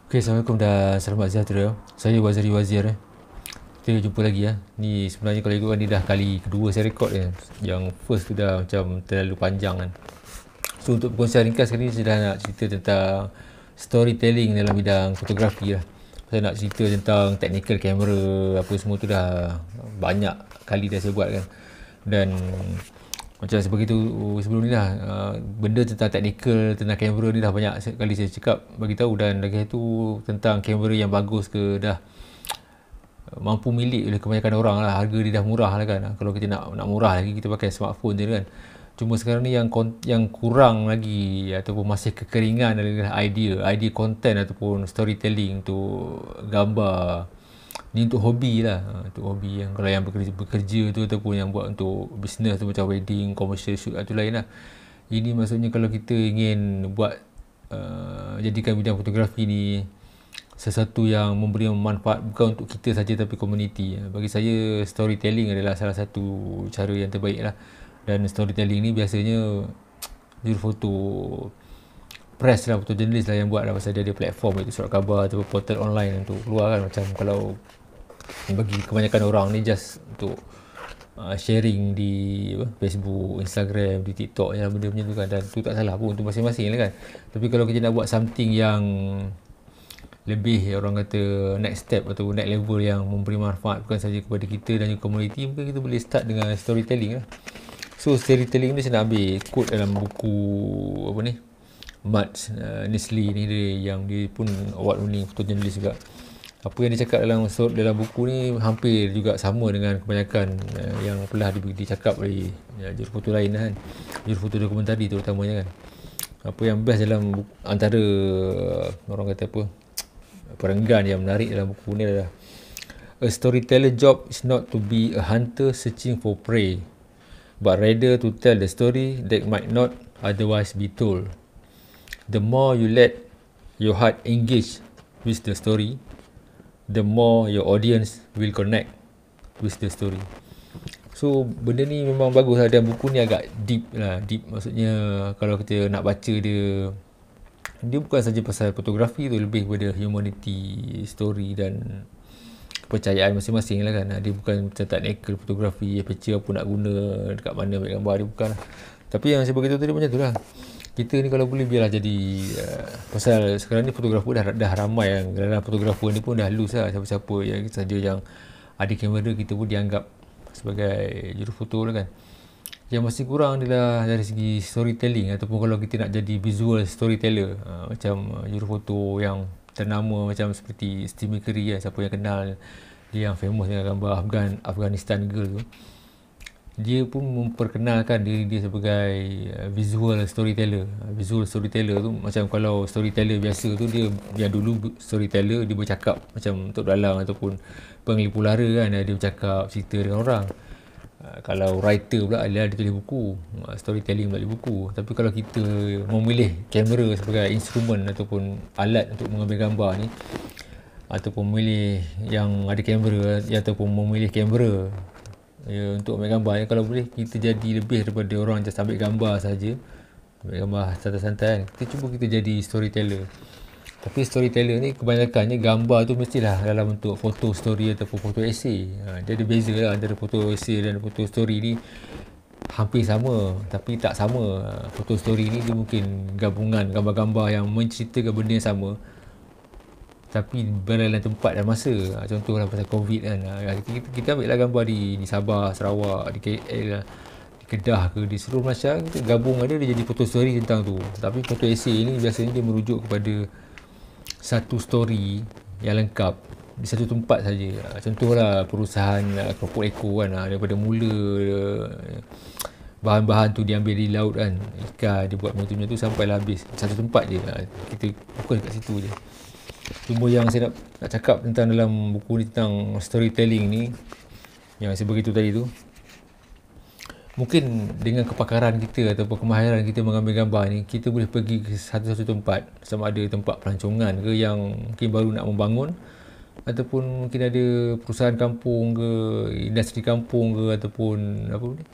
Okay, Assalamualaikum dan selamat sejahtera. Saya Waziri Wazir. Kita jumpa lagi ya. Ni sebenarnya kalau ikutkan ni dah kali kedua saya rekod ya. Yang first tu dah macam terlalu panjang kan. So untuk perkongsian ringkas kali ni saya dah nak cerita tentang storytelling dalam bidang fotografi lah. Saya nak cerita tentang technical kamera apa semua tu dah banyak kali dah saya buat kan. Dan macam sebegitu sebelum ni lah, benda tentang technical, tentang kamera ni dah banyak kali saya cakap, bagi tahu. Dan lagi tu tentang kamera yang bagus ke dah mampu milik oleh kebanyakan orang lah, harga dia dah murah lah kan. Kalau kita nak murah lagi, kita pakai smartphone je kan. Cuma sekarang ni yang kurang lagi ataupun masih kekeringan adalah idea content ataupun storytelling untuk gambar. Ni untuk hobi lah, untuk hobi. Yang kalau yang bekerja tu ataupun yang buat untuk bisnes tu macam wedding, commercial shoot tu lain lah. Ini maksudnya kalau kita ingin buat jadikan bidang fotografi ni sesuatu yang memberi manfaat bukan untuk kita saja tapi komuniti. Bagi saya storytelling adalah salah satu cara yang terbaik lah. Dan storytelling ni biasanya jurufoto press lah, fotojournalis lah yang buat lah, pasal dia ada platform iaitu surat khabar atau portal online untuk keluar kan. Macam kalau bagi kebanyakan orang ni just untuk sharing di Facebook, Instagram, di TikTok yang benda macam tu kan. Dan tu tak salah pun, untuk masing-masing lah kan. Tapi kalau kita nak buat something yang lebih, orang kata next step atau next level yang memberi manfaat bukan saja kepada kita dan juga komuniti, mungkin kita boleh start dengan storytelling lah. So storytelling ni saya nak ambil quote dalam buku apa ni, Matt Nestle ni, dia yang dia pun award winning fotojournalis juga. Apa yang dia cakap dalam buku ni hampir juga sama dengan kebanyakan yang pernah dicakap oleh jurufoto lain kan, jurufoto dokumentari terutamanya kan. Apa yang best dalam buku, antara orang kata apa, perenggan yang menarik dalam buku ni adalah, a storyteller job is not to be a hunter searching for prey, but rather to tell the story that might not otherwise be told. The more you let your heart engage with the story, the more your audience will connect with the story. So benda ni memang bagus lah, dan buku ni agak deep lah. Deep maksudnya kalau kita nak baca dia bukan saja pasal fotografi tu, lebih kepada humanity, story dan kepercayaan masing-masing lah kan. Dia bukan macam technical fotografi, aperture apa nak guna, dekat mana ambil gambar, dia bukan lah. Tapi yang saya beritahu tadi macam tu lah. Kita ni kalau boleh biarlah jadi pasal sekarang ni fotografer dah ramai yang dalam fotografer ni pun dah loose lah. Siapa-siapa yang saja yang ada kamera, kita pun dianggap sebagai jurufoto lah kan. Yang masih kurang adalah dari segi storytelling, ataupun kalau kita nak jadi visual storyteller, macam jurufoto yang ternama macam seperti Steve McCurry, siapa yang kenal dia, yang famous dengan gambar Afghanistan Girl tu. Dia pun memperkenalkan diri dia sebagai visual storyteller. Visual storyteller tu macam kalau storyteller biasa tu, dia yang dulu storyteller dia bercakap macam Tok Dalang ataupun penglipu lara kan, dia bercakap cerita dengan orang. Kalau writer pula dia tulis buku, storytelling melalui buku. Tapi kalau kita memilih kamera sebagai instrumen ataupun alat untuk mengambil gambar ni, ataupun memilih yang ada kamera ataupun memilih kamera untuk ambil gambar ni, kalau boleh kita jadi lebih daripada orang just ambil gambar saja, ambil gambar santai-santai kan. Kita jadi storyteller. Tapi storyteller ni kebanyakannya gambar tu mestilah dalam bentuk foto story ataupun foto essay. Dia ada beza lah antara foto essay dan foto story ni. Hampir sama tapi tak sama. Foto story ni dia mungkin gabungan gambar-gambar yang menceritakan benda yang sama tapi berlain tempat dan masa. Contohlah pasal COVID kan, kita ambil lah gambar di Sabah, Sarawak, di KL lah, di Kedah ke, di seluruh Malaysia. Kita gabung ada, dia jadi foto story tentang tu. Tapi foto essay ni biasanya dia merujuk kepada satu story yang lengkap di satu tempat saja. Contohlah perusahaan Keropok Eko kan, daripada mula bahan-bahan tu diambil di laut kan, ikan dia buat macam tu sampai habis satu tempat je. Kita fokus kat situ je. Cuma yang saya nak cakap tentang dalam buku ni, tentang storytelling ni, yang saya beritahu tadi tu, mungkin dengan kepakaran kita ataupun kemahiran kita mengambil gambar ni, kita boleh pergi ke satu-satu tempat, sama ada tempat pelancongan ke yang mungkin baru nak membangun, ataupun mungkin ada perusahaan kampung ke, industri kampung ke, ataupun apa ni,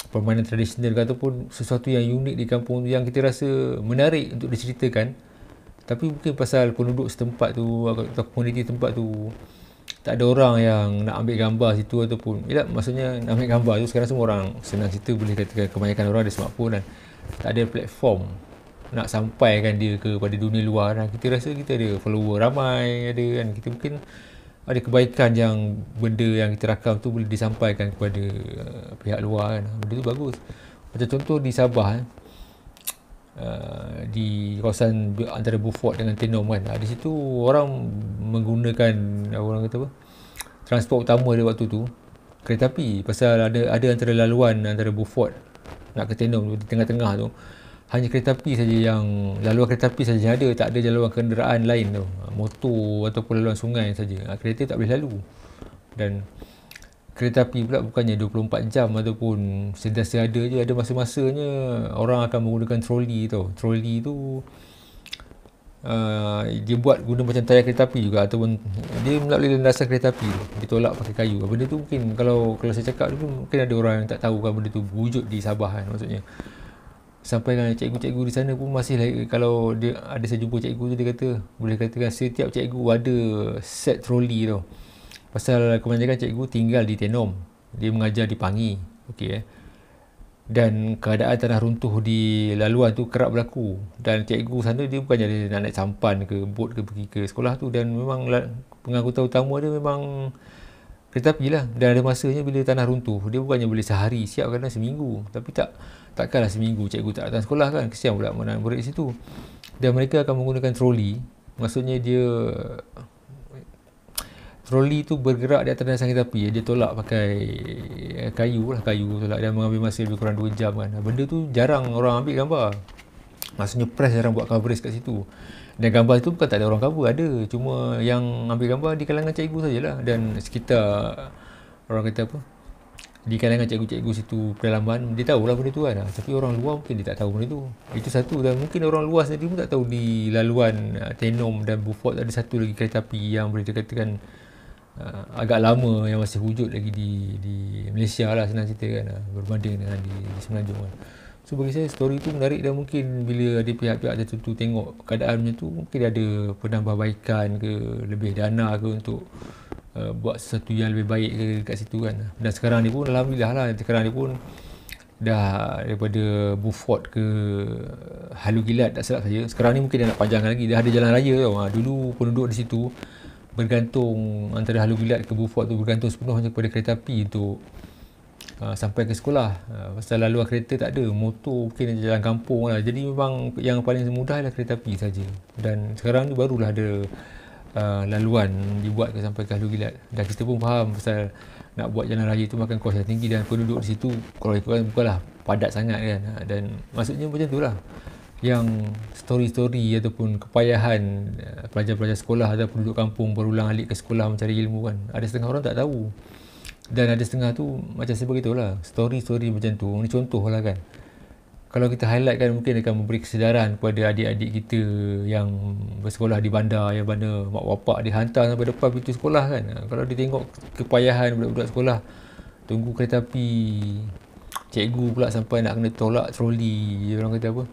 permainan tradisional ke, ataupun sesuatu yang unik di kampung tu yang kita rasa menarik untuk diceritakan, tapi mungkin pasal penduduk setempat tu atau komuniti tempat tu tak ada orang yang nak ambil gambar situ, ataupun maksudnya nak ambil gambar tu sekarang semua orang senang cerita, boleh katakan kebanyakan orang ada smartphone kan, tak ada platform nak sampaikan dia kepada dunia luar. Dan kita rasa kita ada follower ramai, ada kan, kita mungkin ada kebaikan yang benda yang kita rakam tu boleh disampaikan kepada pihak luar kan. Benda tu bagus. Macam contoh di Sabah di kawasan antara Beaufort dengan Tenom kan, di situ orang menggunakan orang kata apa, transport utama dia waktu tu kereta api, pasal ada antara laluan antara Beaufort nak ke Tenom di tengah-tengah tu hanya kereta api saja, yang laluan kereta api saja ada, tak ada laluan kenderaan lain tu, motor ataupun laluan sungai saja. Kereta tak boleh lalu. Dan kereta api pula bukannya 24 jam ataupun sentiasa ada je, ada masa-masanya orang akan menggunakan troli tau. Troli tu dia buat guna macam tayar kereta api juga, ataupun dia melalui landasan kereta api tu, ditolak pakai kayu. Benda tu mungkin kalau saya cakap tu mungkin ada orang yang tak tahu kan benda tu wujud di Sabah kan. Maksudnya sampai kan cikgu-cikgu di sana pun masih kalau dia ada, saya jumpa cikgu tu, dia kata boleh katakan setiap cikgu ada set troli tau. Pasal kebanyakan cikgu tinggal di Tenom, dia mengajar di Pangi, okey dan keadaan tanah runtuh di laluan tu kerap berlaku, dan cikgu sana dia bukannya dia nak naik sampan ke bot ke pergi ke sekolah tu, dan memang pengangkutan utama dia memang kereta api lah. Dan ada masanya bila tanah runtuh, dia bukannya boleh sehari siap, kadang seminggu, tapi takkanlah seminggu cikgu tak datang sekolah kan, kesian pula anak murid situ. Dan mereka akan menggunakan troli, maksudnya troli tu bergerak di atas landasan kereta api, dia tolak pakai kayu tolak, dan mengambil masa lebih kurang 2 jam kan. Benda tu jarang orang ambil gambar, maksudnya press jarang buat coverage kat situ. Dan gambar tu bukan tak ada orang cover, ada, cuma yang ambil gambar di kalangan cikgu sajalah, dan sekitar orang kata apa, di kalangan cikgu-cikgu situ pedalaman, dia tahulah benda tu kan. Tapi orang luar mungkin dia tak tahu benda tu. Itu satu. Dan mungkin orang luar sendiri pun tak tahu di laluan Tenom dan Beaufort ada satu lagi kereta api yang boleh dikatakan agak lama yang masih wujud lagi di Malaysia lah, senang cerita kan, berbanding dengan di Semenanjung kan. So bagi saya story tu menarik, dan mungkin bila ada pihak-pihak tertentu tengok keadaan macam tu, mungkin ada penambahbaikan ke, lebih dana ke untuk buat sesuatu yang lebih baik ke kat situ kan. Dan sekarang ni pun alhamdulillah lah, sekarang ni pun dah daripada Beaufort ke Halu Gilat tak silap saja, sekarang ni mungkin dah nak panjangkan lagi, dah ada jalan raya tau. Dulu penduduk di situ bergantung, antara Halu Gilat ke Beaufort tu bergantung sepenuhnya kepada kereta api untuk sampai ke sekolah. Pasal laluan kereta tak ada, motor mungkin jalan kampung lah, jadi memang yang paling mudah adalah kereta api saja. Dan sekarang ni barulah ada laluan dibuat ke sampai ke Halu Gilat. Dan kita pun faham pasal nak buat jalan raya tu makan kos yang tinggi, dan penduduk di situ kalau ikutkan bukanlah padat sangat kan. Dan maksudnya macam tu lah, yang story-story ataupun kepayahan pelajar-pelajar sekolah atau penduduk kampung berulang alik ke sekolah mencari ilmu kan, ada setengah orang tak tahu, dan ada setengah tu macam saya beritahu lah, story-story macam tu ni contoh lah kan. Kalau kita highlight kan, mungkin akan memberi kesedaran kepada adik-adik kita yang bersekolah di bandar, yang mana mak bapak dihantar sampai depan pintu sekolah kan. Kalau dia tengok kepayahan budak-budak sekolah tunggu kereta api, cikgu pula sampai nak kena tolak troli, orang kata apa,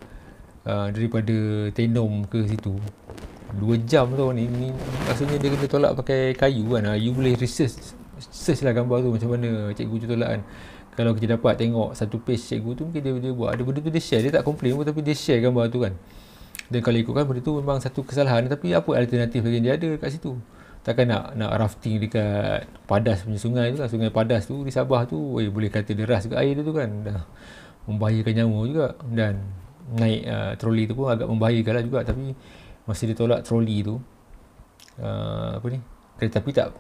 daripada Tenom ke situ 2 jam tau ni. Maksudnya dia kena tolak pakai kayu kan. You boleh search lah gambar tu macam mana cikgu tu tolak kan. Kalau kita dapat tengok satu page cikgu tu, mungkin dia buat ada benda tu, dia share, dia tak komplain pun, tapi dia share gambar tu kan. Dan kalau ikutkan benda tu memang satu kesalahan, tapi apa alternatif lagi yang dia ada kat situ? Takkan nak rafting dekat Padas punya sungai tu kan, sungai Padas tu di Sabah tu, boleh kata deras juga air tu kan, dah membahayakan nyawa juga. Dan naik troli tu pun agak membahayakan lah juga, tapi masih ditolak troli tu. Kereta api tak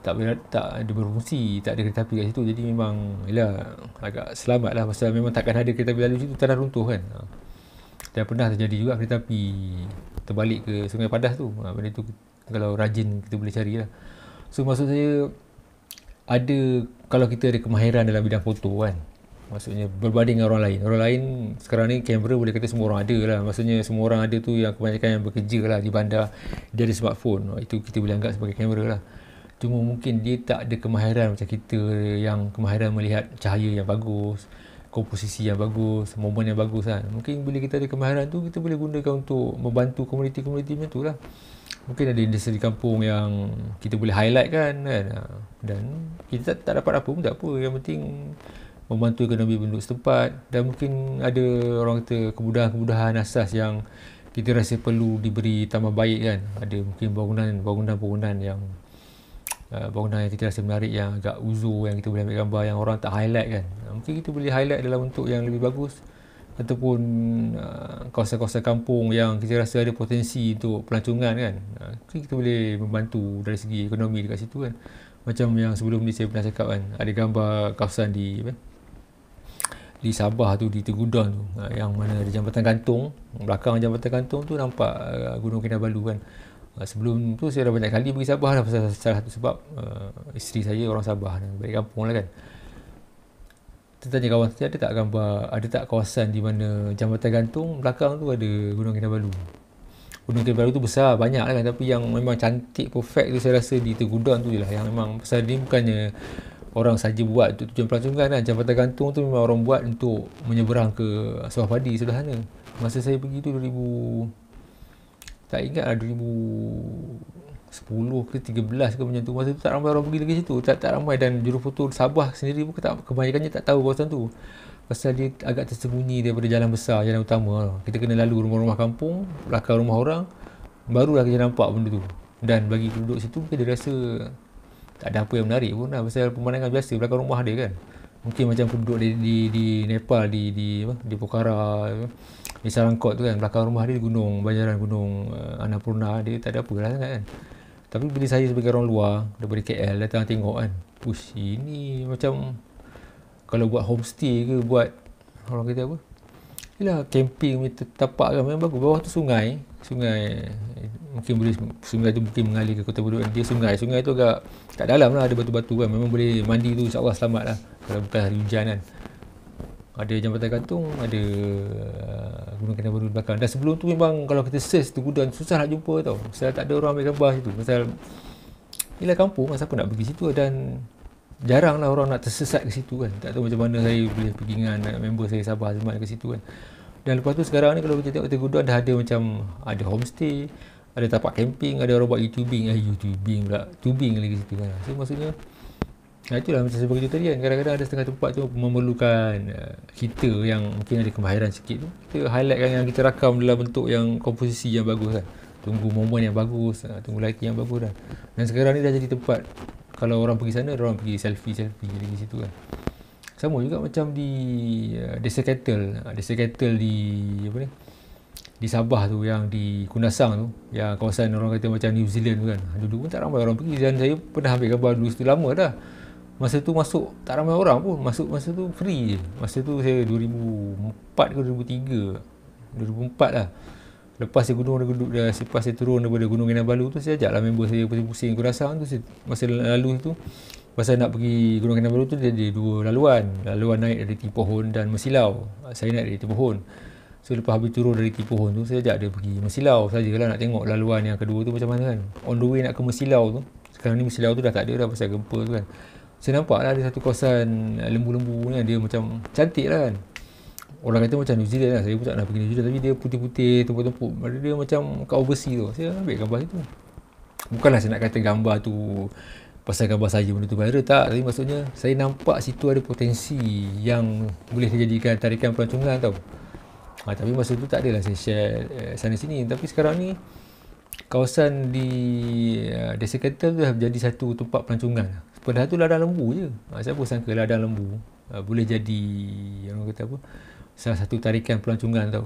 ada berfungsi, tak ada kereta api kat situ, jadi memang yalah, agak selamat lah, pasal memang takkan ada kereta api lalu situ, tanah runtuh kan. Dan pernah terjadi juga kereta api terbalik ke Sungai Padas tu. Benda tu kalau rajin kita boleh cari lah. So maksud saya, kalau kita ada kemahiran dalam bidang foto kan, maksudnya berbanding dengan orang lain sekarang ni kamera boleh kata semua orang ada lah. Maksudnya semua orang ada tu, yang kebanyakan yang bekerja lah di bandar, dia ada smartphone, itu kita boleh anggap sebagai kamera lah. Cuma mungkin dia tak ada kemahiran macam kita, yang kemahiran melihat cahaya yang bagus, komposisi yang bagus, momen yang bagus kan. Mungkin bila kita ada kemahiran tu, kita boleh gunakan untuk membantu komuniti-komuniti macam tu lah. Mungkin ada industri kampung yang kita boleh highlight kan. Dan kita tak dapat apa pun tak apa. Yang penting membantu ekonomi penduduk setempat. Dan mungkin ada orang kata kemudahan-kemudahan asas yang kita rasa perlu diberi tambah baik kan. Ada mungkin bangunan yang bangunan yang kita rasa menarik, yang agak uzur, yang kita boleh ambil gambar yang orang tak highlight kan. Mungkin kita boleh highlight dalam bentuk yang lebih bagus. Ataupun kawasan-kawasan kampung yang kita rasa ada potensi untuk pelancongan kan. Mungkin kita boleh membantu dari segi ekonomi dekat situ kan. Macam yang sebelum ni saya pernah cakap kan, ada gambar kawasan di Sabah tu, di Tegudang tu, yang mana ada jambatan gantung. Belakang jambatan gantung tu nampak Gunung Kinabalu kan. Sebelum tu saya dah banyak kali pergi Sabah lah, pasal salah satu sebab isteri saya orang Sabah, balik kampung lah kan. Kita tanya kawan saya, ada tak kawasan di mana jambatan gantung belakang tu ada Gunung Kinabalu. Gunung Kinabalu tu besar, banyak lah kan, tapi yang memang cantik, perfect tu saya rasa di Tegudang tu je lah. Yang memang pasal ni bukannya orang saja buat untuk tujuan pelancongan kan. Jambatan gantung tu memang orang buat untuk menyeberang ke sawah padi sebelah sana. Masa saya pergi tu 2010 ke 13 ke macam tu. Masa tu tak ramai orang pergi lagi situ, tak ramai. Dan jurufoto Sabah sendiri pun kebanyakannya tak tahu kawasan tu, pasal dia agak tersembunyi daripada jalan besar, jalan utama. Kita kena lalu rumah-rumah kampung, belakang rumah orang, barulah kita nampak benda tu. Dan bagi penduduk situ mungkin dia rasa tak ada apa yang menarik pun lah, pasal pemandangan biasa belakang rumah dia kan. Mungkin macam penduduk di Nepal, di Pokhara, di Sarangkot tu kan, belakang rumah dia gunung Banjaran, gunung Annapurna, dia tak ada apa lah sangat kan. Tapi bila saya sebagai orang luar daripada KL datang tengok kan, ini macam kalau buat homestay ke, buat orang kata apa, yelah camping punya tapak kan, memang bagus. Bawah tu sungai mungkin boleh, sungai tu mungkin mengalir ke kota Bedok. Dia sungai tu agak kat dalam lah, ada batu-batu kan, memang boleh mandi tu, insyaAllah selamat lah kalau bukan hari hujan kan. Ada jambatan gantung, ada Gunung Kinabalu di belakang. Dan sebelum tu memang kalau kita search Tegudang susah nak jumpa tau, pasal tak ada orang ambil gambar situ. Pasal yelah kampung, siapa nak pergi situ, dan jarang lah orang nak tersesat ke situ kan. Tak tahu macam mana saya boleh pergi dengan member saya Sabah Azman ke situ kan. Dan lepas tu sekarang ni kalau kita tengok Tegudang dah ada macam, ada homestay, ada tapak camping, ada orang buat tubing lagi situ kan. So maksudnya itulah macam saya beritahu tadi kan, kadang-kadang ada setengah tempat tu memerlukan kita yang mungkin ada kemahiran sikit tu, kita highlightkan yang kita rakam dalam bentuk yang komposisi yang bagus kan. Tunggu momen yang bagus, tunggu lighting yang bagus kan. Dan sekarang ni dah jadi tempat, kalau orang pergi sana, orang pergi selfie di situ kan. Sama juga macam di Desa Kettle di Sabah tu, yang di Kundasang tu, yang kawasan orang kata macam New Zealand tu kan. Dulu pun tak ramai orang pergi, dan saya pernah ambil gambar dulu, itu lama dah. Masa tu masuk tak ramai orang pun, masa tu free je. Masa tu saya 2004 ke 2004 lah. Lepas saya turun daripada Gunung Kinabalu tu, saya ajaklah member saya pusing-pusing Kundasang tu. Masa lalu tu, pasal nak pergi Gunung Kinabalu tu dia ada dua laluan naik dari Tipohon dan Mesilau. Saya naik dari Tipohon. So lepas habis turun dari Tipohon tu, saya ajak dia pergi Mesilau sajalah, nak tengok laluan yang kedua tu macam mana kan. On the way nak ke Mesilau tu, sekarang ni Mesilau tu dah tak ada dah pasal gempa tu kan. Saya nampak lah ada satu kawasan lembu-lembu ni, dia macam cantik lah kan. Orang kata macam New Zealand lah, saya pun tak nak pergi New Zealand, tapi dia putih-putih, tumpuk-tumpuk, dia macam kat overseas tu. Saya ambil gambar situ. Bukanlah saya nak kata gambar tu pasal gambar saya benda tu viral, tak. Tapi maksudnya saya nampak situ ada potensi yang boleh dijadikan tarikan pelancongan tau. Tapi masa tu tak adalah saya share sana sini. Tapi sekarang ni kawasan di Desa Kettle tu dah jadi satu tempat pelancongan. Padahal tu ladang lembu je. Siapa sangka ladang lembu boleh jadi orang kata apa, salah satu tarikan pelancongan tau.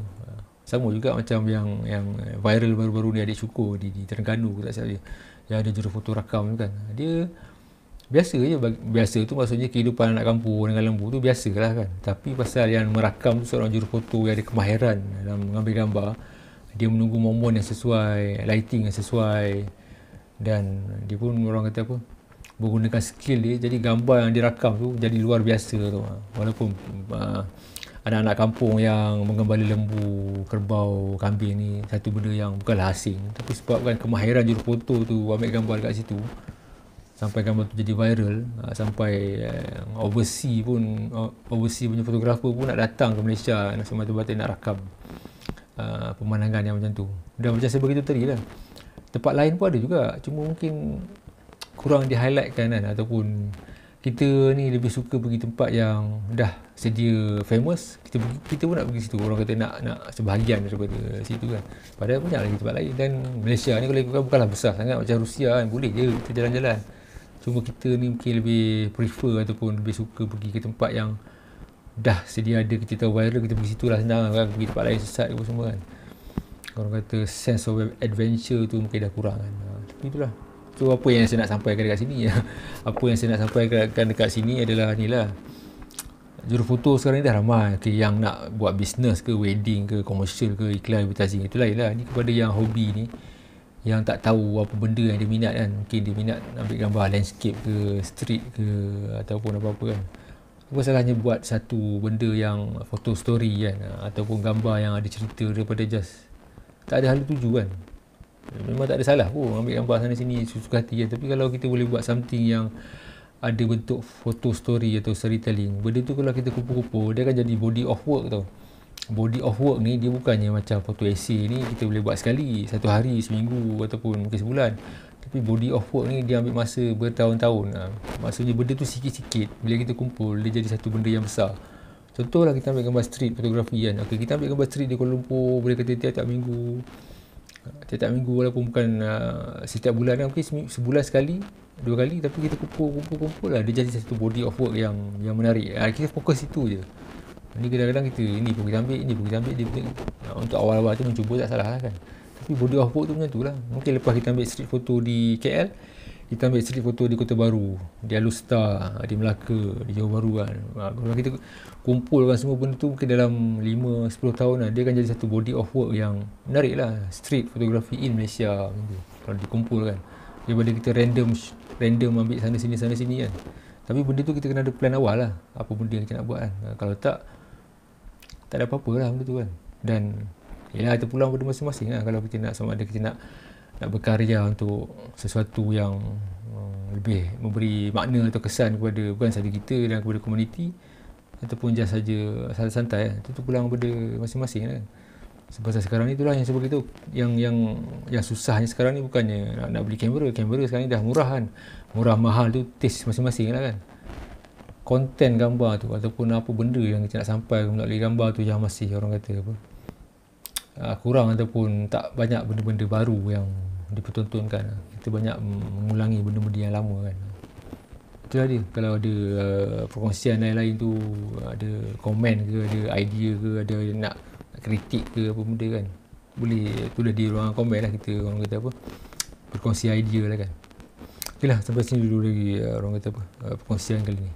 Sama juga macam yang viral baru-baru ni, Adik Syukur di Terengganu tak salah dia, yang ada jurufoto rakam tu kan. Dia biasa je, biasa tu maksudnya kehidupan anak kampung dengan lembu tu biasalah kan. Tapi pasal yang merakam tu seorang jurufoto yang ada kemahiran dalam mengambil gambar, dia menunggu momen yang sesuai, lighting yang sesuai, dan dia pun orang kata apa, menggunakan skill dia, jadi gambar yang dirakam tu jadi luar biasa tu. Walaupun anak-anak kampung yang menggembala lembu, kerbau, kambing ni satu benda yang bukanlah asing, tapi sebabkan kemahiran jurufoto tu ambil gambar dekat situ, sampai gambar tu jadi viral, sampai overseas punya fotografer pun nak datang ke Malaysia nak semata-mata nak rakam pemandangan yang macam tu. Dan macam saya beritahu tadi lah, tempat lain pun ada juga, cuma mungkin kurang di highlightkan kan, ataupun kita ni lebih suka pergi tempat yang dah sedia famous, kita pun nak pergi situ. Orang kata nak sebahagian daripada situ kan, padahal banyak lagi tempat lain. Dan Malaysia ni kalau ikutkan bukanlah besar sangat macam Rusia kan, boleh je kita jalan-jalan. Cuma kita ni mungkin lebih prefer ataupun lebih suka pergi ke tempat yang dah sedia ada, kita tahu viral, kita pergi situ lah, senang kan. Pergi tempat lain sesat apa semua kan, orang kata sense of adventure tu mungkin dah kurang kan. Tapi itulah. So apa yang saya nak sampaikan dekat sini apa yang saya nak sampaikan dekat sini adalah ni lah, jurufoto sekarang ni dah ramai. Okay, yang nak buat bisnes ke, wedding ke, komersial ke, iklan, advertising, itu lain lah. Ni kepada yang hobi ni, yang tak tahu apa benda yang dia minat kan. Mungkin dia minat ambil gambar landscape ke, street ke, ataupun apa-apa kan. Apa salahnya buat satu benda yang photo story kan, ataupun gambar yang ada cerita daripada just tak ada hala tuju kan. Memang tak ada salah pun ambil gambar sana sini suka hati kan. Tapi kalau kita boleh buat something yang ada bentuk photo story atau storytelling, benda tu kalau kita kumpul-kumpul, dia akan jadi body of work tau. Body of work ni dia bukannya macam foto essay ni kita boleh buat sekali, satu hari, seminggu ataupun mungkin sebulan. Tapi body of work ni dia ambil masa bertahun-tahun. Maksudnya benda tu sikit-sikit, bila kita kumpul dia jadi satu benda yang besar. Contohlah kita ambil gambar street fotografi kan. Okay, kita ambil gambar street di Kuala Lumpur, boleh kata tiap-tiap minggu walaupun bukan setiap bulan kan, mungkin sebulan sekali, 2 kali, tapi kita kumpul lah, dia jadi satu body of work yang menarik. Kita fokus situ je. Ni kadang-kadang kita ini pun kita ambil dia untuk awal-awal tu mencuba, tak salah lah kan. Tapi body of work tu macam tu lah. Mungkin lepas kita ambil street photo di KL, kita ambil street photo di Kota Baru, di Alustar, di Melaka, di Johor Bahru kan. Kalau kita kumpulkan semua benda tu, mungkin dalam 5-10 tahun lah, dia akan jadi satu body of work yang menarik lah. Street photography in Malaysia kalau dikumpulkan, daripada kita random ambil sana sini kan. Tapi benda tu kita kena ada plan awal lah, apa benda yang kita nak buat kan. Kalau tak ada apa-apa lah benda tu kan. Dan yelah, kita pulang pada masing-masing lah. Kalau kita nak, sama ada kita nak berkarya untuk sesuatu yang lebih memberi makna atau kesan kepada bukan sahaja kita dan kepada komuniti, ataupun just saja santai lah. Itu pulang pada masing-masing lah. Sebab sekarang ni itulah yang saya beritahu, yang susahnya sekarang ni bukannya nak beli kamera sekarang ni dah murah kan. Murah mahal tu taste masing-masing lah kan. Konten gambar tu ataupun apa benda yang kita nak sampai melalui gambar tu yang masih orang kata apa, kurang ataupun tak banyak benda-benda baru yang dipertontonkan. Kita banyak mengulangi benda-benda yang lama kan. Itulah dia. Kalau ada perkongsian lain-lain tu, ada komen ke, ada idea ke, ada nak kritik ke apa benda kan, boleh tulis di ruangan komen lah. Kita orang kata apa, berkongsi idea lah kan. Okey lah, sampai sini dulu lagi orang kata apa, perkongsian kali ni.